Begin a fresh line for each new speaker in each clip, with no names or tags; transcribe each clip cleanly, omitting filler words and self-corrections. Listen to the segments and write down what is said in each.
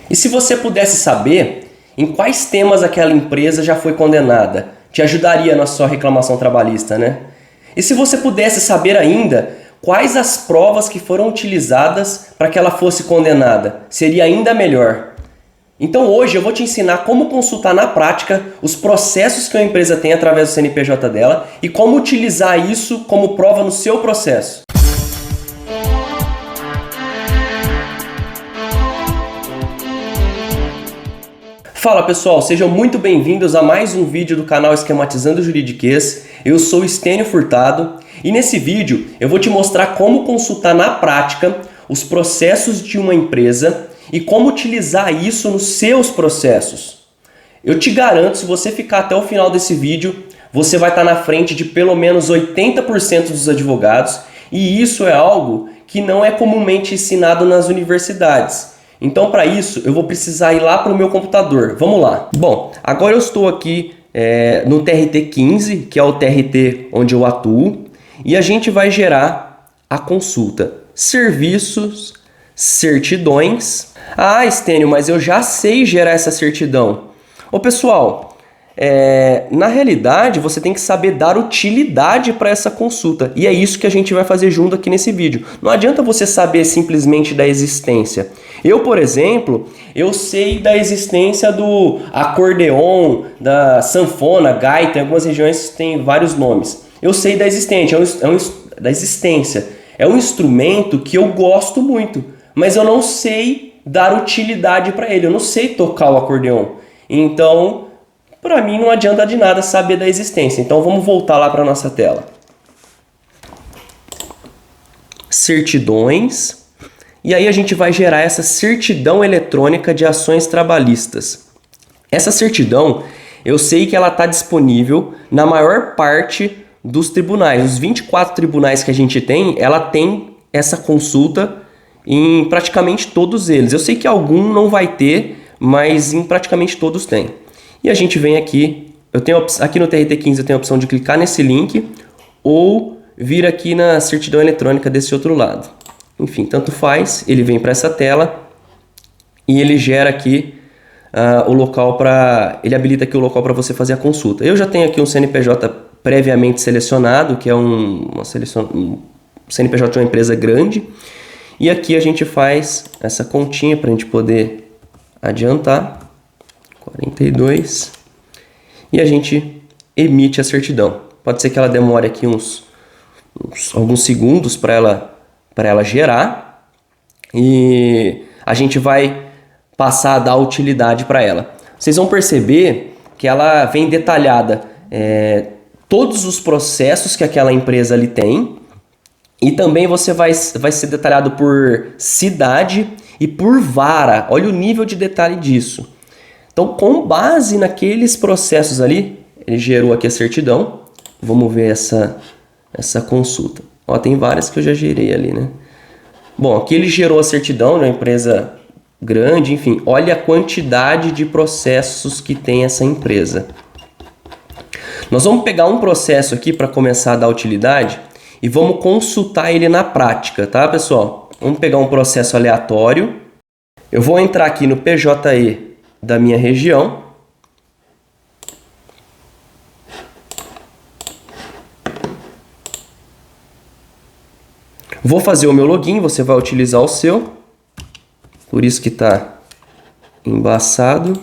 E se você pudesse saber em quais temas aquela empresa já foi condenada, te ajudaria na sua reclamação trabalhista, né? E se você pudesse saber ainda quais as provas que foram utilizadas para que ela fosse condenada, seria ainda melhor. Então hoje eu vou te ensinar como consultar na prática os processos que uma empresa tem através do CNPJ dela e como utilizar isso como prova no seu processo. Fala pessoal, sejam muito bem-vindos a mais um vídeo do canal Esquematizando Juridiquês. Eu sou Estênio Furtado e nesse vídeo eu vou te mostrar como consultar na prática os processos de uma empresa e como utilizar isso nos seus processos. Eu te garanto, se você ficar até o final desse vídeo, você vai estar na frente de pelo menos 80% dos advogados e isso é algo que não é comumente ensinado nas universidades. Então, para isso, eu vou precisar ir lá para o meu computador. Vamos lá. Bom, agora eu estou aqui no TRT15, que é o TRT onde eu atuo, e a gente vai gerar a consulta. Serviços, certidões. Ah, Estênio, mas eu já sei gerar essa certidão. Ô, pessoal, na realidade, você tem que saber dar utilidade para essa consulta. E é isso que a gente vai fazer junto aqui nesse vídeo. Não adianta você saber simplesmente da existência. Eu, por exemplo, eu sei da existência do acordeon, da sanfona, gaita, em algumas regiões tem vários nomes. Eu sei da existência, da existência. É um instrumento que eu gosto muito, mas eu não sei dar utilidade para ele. Eu não sei tocar o acordeon. Então, para mim não adianta de nada saber da existência. Então vamos voltar lá para a nossa tela. Certidões. E aí a gente vai gerar essa certidão eletrônica de ações trabalhistas. Essa certidão, eu sei que ela está disponível na maior parte dos tribunais. Os 24 tribunais que a gente tem, ela tem essa consulta em praticamente todos eles. Eu sei que algum não vai ter, mas em praticamente todos tem. E a gente vem aqui, aqui no TRT15 eu tenho a opção de clicar nesse link ou vir aqui na certidão eletrônica desse outro lado. Enfim, tanto faz, ele vem para essa tela e ele gera aqui o local ele habilita aqui o local para você fazer a consulta. Eu já tenho aqui um CNPJ previamente selecionado, que é um CNPJ de uma empresa grande. E aqui a gente faz essa continha para a gente poder adiantar. 42. E a gente emite a certidão. Pode ser que ela demore aqui alguns segundos para ela gerar. E a gente vai passar a dar utilidade para ela. Vocês vão perceber que ela vem detalhada todos os processos que aquela empresa ali tem. E também você vai ser detalhado por cidade e por vara. Olha o nível de detalhe disso. Então, com base naqueles processos ali, ele gerou aqui a certidão. Vamos ver essa consulta. Ó, tem várias que eu já gerei ali, né? Bom, aqui ele gerou a certidão de uma empresa grande, enfim. Olha a quantidade de processos que tem essa empresa. Nós vamos pegar um processo aqui para começar a dar utilidade e vamos consultar ele na prática, tá, pessoal? Vamos pegar um processo aleatório. Eu vou entrar aqui no PJE da minha região. Vou fazer o meu login, você vai utilizar o seu. Por isso que está embaçado.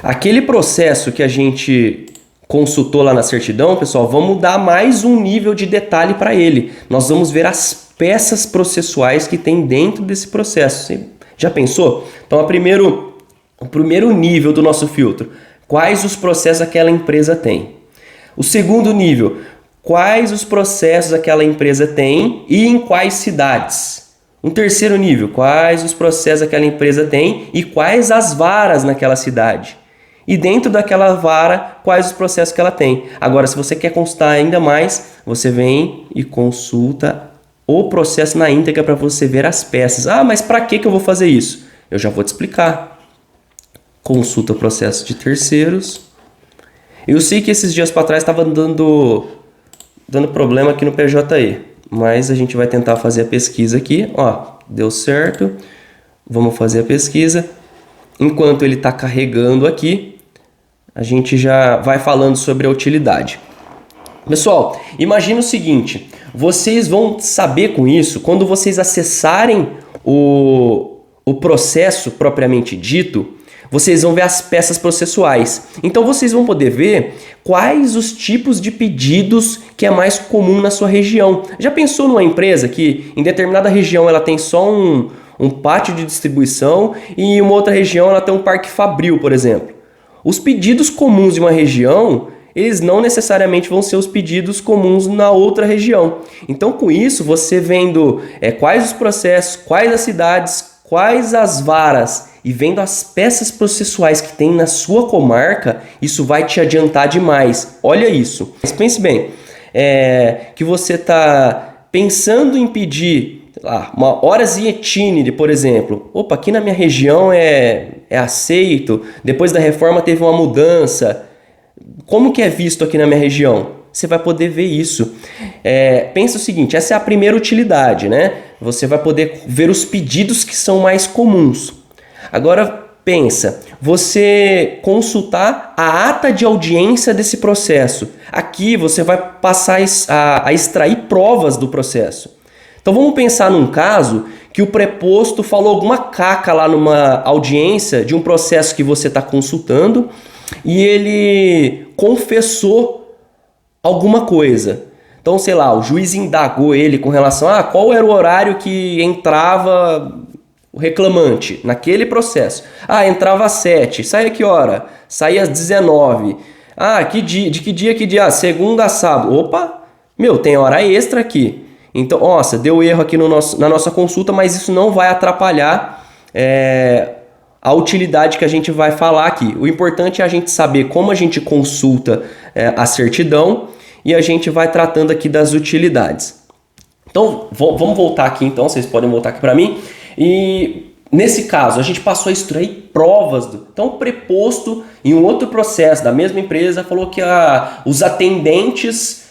Aquele processo que a gente consultou lá na certidão, pessoal, vamos dar mais um nível de detalhe para ele. Nós vamos ver as peças processuais que tem dentro desse processo. Você já pensou? Então, o primeiro nível do nosso filtro, quais os processos aquela empresa tem? O segundo nível, quais os processos aquela empresa tem e em quais cidades? Um terceiro nível, quais os processos aquela empresa tem e quais as varas naquela cidade? E dentro daquela vara, quais os processos que ela tem. Agora, se você quer consultar ainda mais, você vem e consulta o processo na íntegra para você ver as peças. Ah, mas para que eu vou fazer isso? Eu já vou te explicar. Consulta o processo de terceiros. Eu sei que esses dias para trás estava dando problema aqui no PJE. mas a gente vai tentar fazer a pesquisa aqui. Ó, deu certo. Vamos fazer a pesquisa. Enquanto ele está carregando aqui, a gente já vai falando sobre a utilidade. Pessoal, imagina o seguinte, vocês vão saber com isso, quando vocês acessarem o processo propriamente dito, vocês vão ver as peças processuais. Então vocês vão poder ver quais os tipos de pedidos que é mais comum na sua região. Já pensou numa empresa que em determinada região ela tem só um pátio de distribuição e em uma outra região ela tem um parque fabril, por exemplo? Os pedidos comuns de uma região, eles não necessariamente vão ser os pedidos comuns na outra região. Então, com isso, você vendo quais os processos, quais as cidades, quais as varas e vendo as peças processuais que tem na sua comarca, isso vai te adiantar demais. Olha isso. Mas pense bem, que você está pensando em pedir uma horas e etínere, por exemplo. Opa, aqui na minha região é aceito, depois da reforma teve uma mudança. Como que é visto aqui na minha região? Você vai poder ver isso. Pensa o seguinte, essa é a primeira utilidade, né? Você vai poder ver os pedidos que são mais comuns. Agora pensa, você consultar a ata de audiência desse processo. Aqui você vai passar a extrair provas do processo. Então vamos pensar num caso que o preposto falou alguma caca lá numa audiência de um processo que você está consultando e ele confessou alguma coisa. Então, sei lá, o juiz indagou ele com relação a qual era o horário que entrava o reclamante naquele processo. Entrava às 7, saía que hora? Saía às 19. De que dia? Segunda a sábado. Opa, tem hora extra aqui. Então, nossa, deu erro aqui na nossa consulta, mas isso não vai atrapalhar a utilidade que a gente vai falar aqui. O importante é a gente saber como a gente consulta a certidão e a gente vai tratando aqui das utilidades. Então, vamos voltar aqui então, vocês podem voltar aqui para mim. E nesse caso, a gente passou a extrair provas. Então, o preposto em um outro processo da mesma empresa falou que os atendentes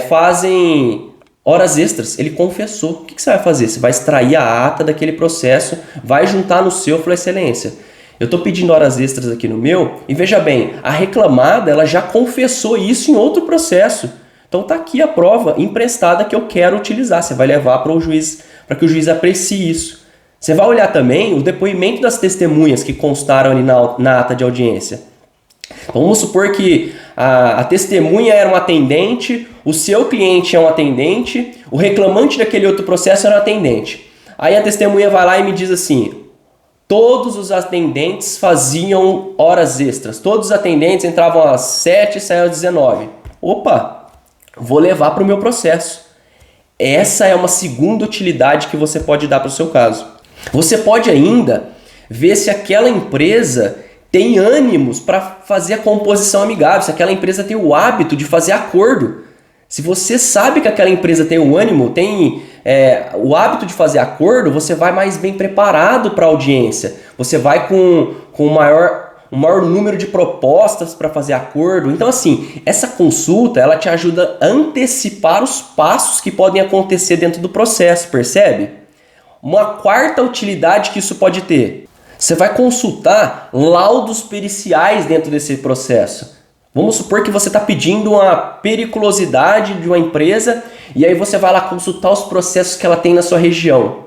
fazem horas extras. Ele confessou. O que você vai fazer? Você vai extrair a ata daquele processo, vai juntar no seu e falar, excelência, eu estou pedindo horas extras aqui no meu e veja bem, a reclamada ela já confessou isso em outro processo. Então está aqui a prova emprestada que eu quero utilizar. Você vai levar para o juiz, para que o juiz aprecie isso. Você vai olhar também o depoimento das testemunhas que constaram ali na ata de audiência. Então vamos supor que a testemunha era um atendente, o seu cliente é um atendente, o reclamante daquele outro processo era um atendente. Aí a testemunha vai lá e me diz assim, todos os atendentes faziam horas extras, todos os atendentes entravam às 7 e saíam às 19. Opa, vou levar para o meu processo. Essa é uma segunda utilidade que você pode dar para o seu caso. Você pode ainda ver se aquela empresa tem ânimos para fazer a composição amigável, se aquela empresa tem o hábito de fazer acordo. Se você sabe que aquela empresa tem o ânimo, tem o hábito de fazer acordo, você vai mais bem preparado para a audiência. Você vai com um maior número de propostas para fazer acordo. Então, assim, essa consulta ela te ajuda a antecipar os passos que podem acontecer dentro do processo, percebe? Uma quarta utilidade que isso pode ter. Você vai consultar laudos periciais dentro desse processo. Vamos supor que você está pedindo uma periculosidade de uma empresa e aí você vai lá consultar os processos que ela tem na sua região.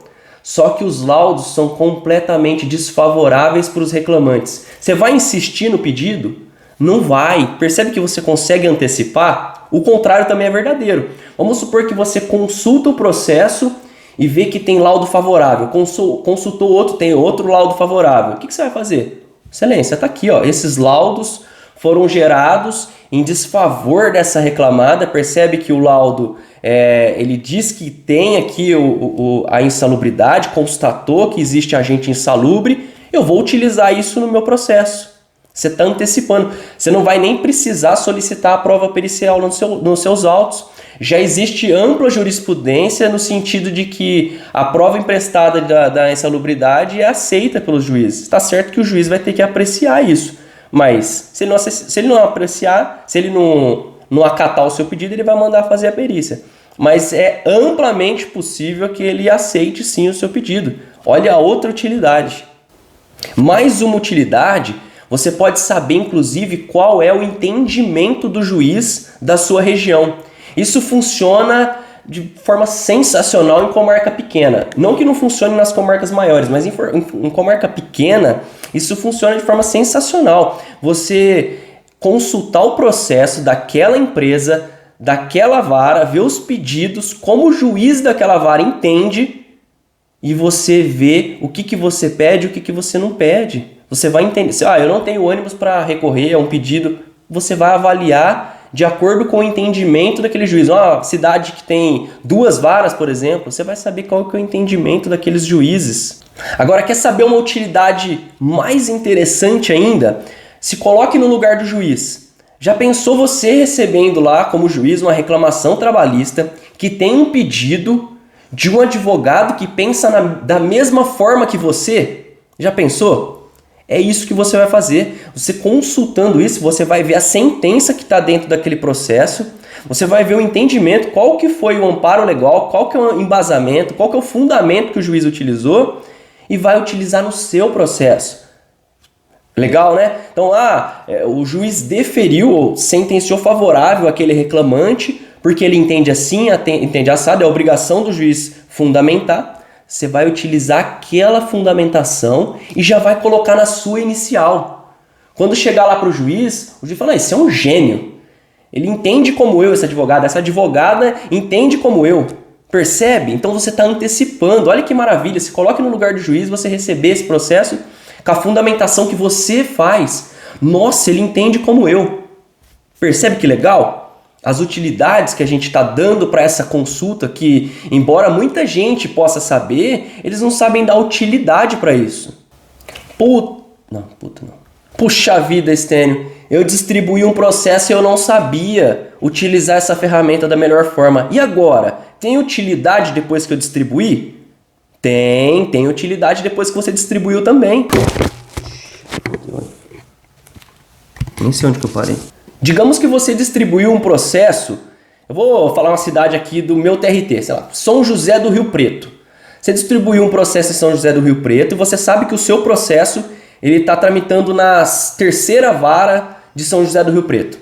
Só que os laudos são completamente desfavoráveis para os reclamantes. Você vai insistir no pedido? Não vai. Percebe que você consegue antecipar? O contrário também é verdadeiro. Vamos supor que você consulta o processo e vê que tem laudo favorável, consultou outro, tem outro laudo favorável. O que você vai fazer? Excelência, está aqui, ó. Esses laudos foram gerados em desfavor dessa reclamada. Percebe que o laudo, ele diz que tem aqui a insalubridade, constatou que existe agente insalubre, eu vou utilizar isso no meu processo. Você está antecipando. Você não vai nem precisar solicitar a prova pericial nos seus autos. Já existe ampla jurisprudência no sentido de que a prova emprestada da insalubridade é aceita pelos juízes. Está certo que o juiz vai ter que apreciar isso, mas se ele não apreciar, se ele não acatar o seu pedido, ele vai mandar fazer a perícia. mas é amplamente possível que ele aceite sim o seu pedido. Olha a outra utilidade. Mais uma utilidade, você pode saber inclusive qual é o entendimento do juiz da sua região. Isso funciona de forma sensacional em comarca pequena. Não que não funcione nas comarcas maiores, mas em comarca pequena, isso funciona de forma sensacional. Você consultar o processo daquela empresa, daquela vara, ver os pedidos, como o juiz daquela vara entende, e você vê o que você pede e o que você não pede. Você vai entender. Eu não tenho ônibus para recorrer a um pedido. Você vai avaliar de acordo com o entendimento daquele juiz. Uma cidade que tem 2 varas, por exemplo, você vai saber qual que é o entendimento daqueles juízes. Agora, quer saber uma utilidade mais interessante ainda? Se coloque no lugar do juiz. Já pensou você recebendo lá, como juiz, uma reclamação trabalhista que tem um pedido de um advogado que pensa da mesma forma que você? Já pensou? É isso que você vai fazer. Você consultando isso, você vai ver a sentença que está dentro daquele processo, você vai ver o entendimento, qual que foi o amparo legal, qual que é o embasamento, qual que é o fundamento que o juiz utilizou e vai utilizar no seu processo. Legal, né? Então, o juiz deferiu ou sentenciou favorável àquele reclamante, porque ele entende assim, entende assado, é obrigação do juiz fundamentar. Você vai utilizar aquela fundamentação e já vai colocar na sua inicial. Quando chegar lá para o juiz fala, esse é um gênio. Ele entende como eu, essa advogada entende como eu. Percebe? Então você está antecipando. Olha que maravilha, se coloque no lugar do juiz, você receber esse processo com a fundamentação que você faz. Nossa, ele entende como eu. Percebe que legal? As utilidades que a gente está dando para essa consulta, que embora muita gente possa saber, eles não sabem dar utilidade para isso. Puxa vida, Estênio, eu distribuí um processo e eu não sabia utilizar essa ferramenta da melhor forma. E agora? Tem utilidade depois que eu distribuí? Tem utilidade depois que você distribuiu também. Nem sei onde que eu parei. Digamos que você distribuiu um processo, eu vou falar uma cidade aqui do meu TRT, sei lá, São José do Rio Preto. Você distribuiu um processo em São José do Rio Preto e você sabe que o seu processo ele está tramitando na 3ª vara de São José do Rio Preto.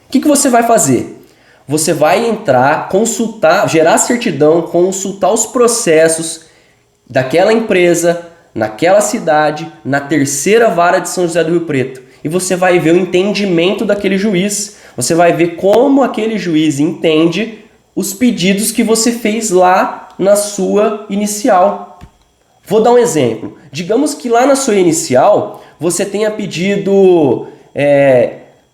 O que você vai fazer? Você vai entrar, consultar, gerar certidão, consultar os processos daquela empresa, naquela cidade, na 3ª vara de São José do Rio Preto. E você vai ver o entendimento daquele juiz. Você vai ver como aquele juiz entende os pedidos que você fez lá na sua inicial. Vou dar um exemplo. Digamos que lá na sua inicial você tenha pedido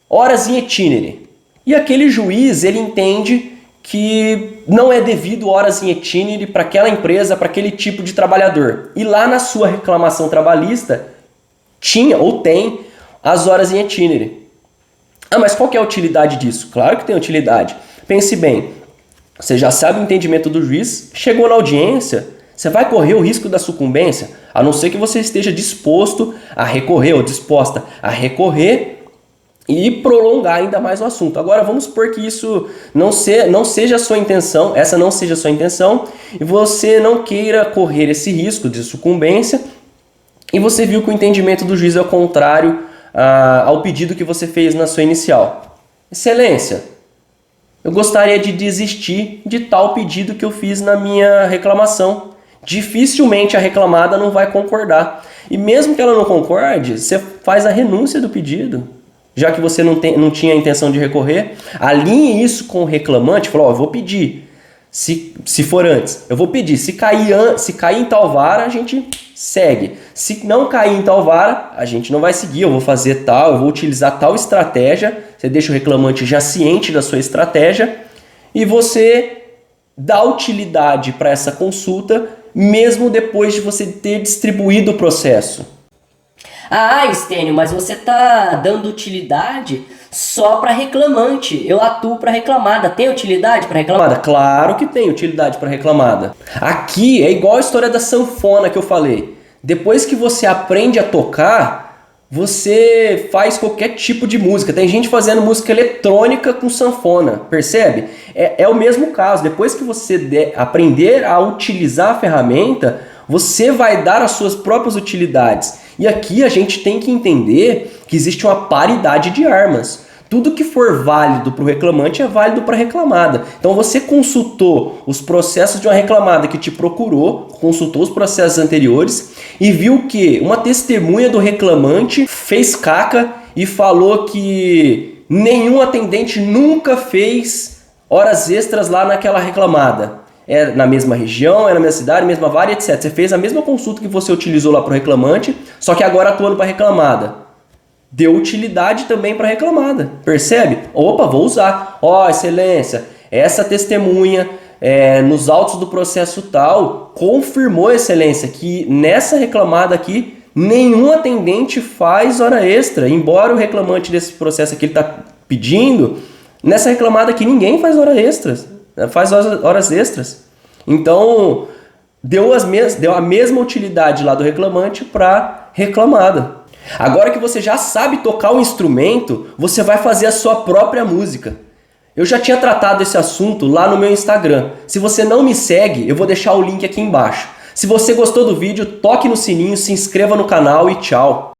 horas em itinere. E aquele juiz ele entende que não é devido horas em itinere para aquela empresa, para aquele tipo de trabalhador. E lá na sua reclamação trabalhista tinha ou tem as horas em itinere. Mas qual que é a utilidade disso? Claro que tem utilidade. Pense bem, você já sabe o entendimento do juiz, chegou na audiência, você vai correr o risco da sucumbência, a não ser que você esteja disposto a recorrer ou disposta a recorrer e prolongar ainda mais o assunto. Agora vamos supor que isso não seja a sua intenção, essa não seja a sua intenção, e você não queira correr esse risco de sucumbência, e você viu que o entendimento do juiz é o contrário ao pedido que você fez na sua inicial. Excelência, eu gostaria de desistir de tal pedido que eu fiz na minha reclamação. Dificilmente a reclamada não vai concordar. E mesmo que ela não concorde, você faz a renúncia do pedido. Já que você não tinha a intenção de recorrer, alinhe isso com o reclamante, falou, eu vou pedir. Se for antes, eu vou pedir. Se cair em tal vara, a gente segue. Se não cair em tal vara, a gente não vai seguir. Eu vou fazer tal, eu vou utilizar tal estratégia. Você deixa o reclamante já ciente da sua estratégia e você dá utilidade para essa consulta, mesmo depois de você ter distribuído o processo.
Estênio, mas você está dando utilidade só para reclamante. Eu atuo para reclamada. Tem utilidade para reclamada?
Claro que tem utilidade para reclamada. Aqui é igual a história da sanfona que eu falei. Depois que você aprende a tocar, você faz qualquer tipo de música. Tem gente fazendo música eletrônica com sanfona, percebe? É o mesmo caso. Depois que você aprender a utilizar a ferramenta, você vai dar as suas próprias utilidades. E aqui a gente tem que entender que existe uma paridade de armas. Tudo que for válido para o reclamante é válido para a reclamada. Então você consultou os processos de uma reclamada que te procurou, consultou os processos anteriores e viu que uma testemunha do reclamante fez caca e falou que nenhum atendente nunca fez horas extras lá naquela reclamada. É na mesma região, é na mesma cidade, mesma vara, etc. Você fez a mesma consulta que você utilizou lá para o reclamante, só que agora atuando para a reclamada. Deu utilidade também para a reclamada, percebe? Opa, vou usar. Ó, excelência, essa testemunha nos autos do processo tal confirmou, excelência, que nessa reclamada aqui nenhum atendente faz hora extra, embora o reclamante desse processo aqui ele está pedindo, nessa reclamada aqui ninguém faz horas extras. Então, deu a mesma utilidade lá do reclamante para reclamada. Agora que você já sabe tocar o instrumento, você vai fazer a sua própria música. Eu já tinha tratado esse assunto lá no meu Instagram. Se você não me segue, eu vou deixar o link aqui embaixo. Se você gostou do vídeo, toque no sininho, se inscreva no canal e tchau!